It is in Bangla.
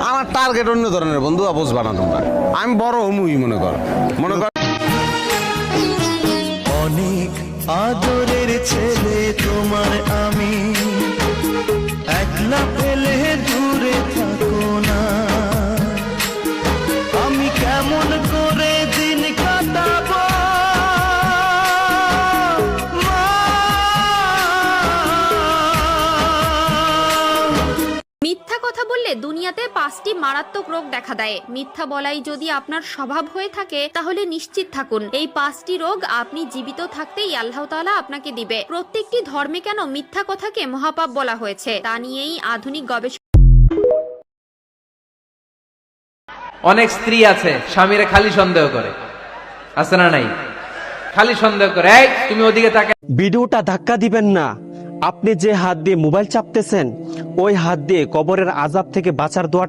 আমার টার্গেট অন্য ধরনের বন্ধু, বুঝবা না তোমরা। আমি বড় হমুই মনে কর অনেক আদরের ছেলে তোমার আমি, একলা পেলে দূরে থাকো না। আমি কেমন করে দিন কাটাবো মা। মিথ্যা কথা বললে দুনিয়াতে 5টি মারাত্মক রোগ দেখা দেয়। মিথ্যা বলাই যদি আপনার স্বভাব হয়ে থাকে তাহলে নিশ্চিত থাকুন এই 5টি রোগ আপনি জীবিত থাকতেই আল্লাহ তাআলা আপনাকে দিবে। প্রত্যেকটি ধর্মে কেন মিথ্যা কথাকে মহাপাপ বলা হয়েছে তা নিয়েই আধুনিক গবেষণা। অনেক স্ত্রী আছে স্বামীরে খালি সন্দেহ করে, আছে না নাই? খালি সন্দেহ করে, এই তুমি ওদিকে তাকে। ভিডিওটা ধাক্কা দিবেন না। আপনি যে হাত দিয়ে মোবাইল চাপতেছেন ওই হাত দিয়ে কবরের আযাব থেকে বাঁচার দোয়া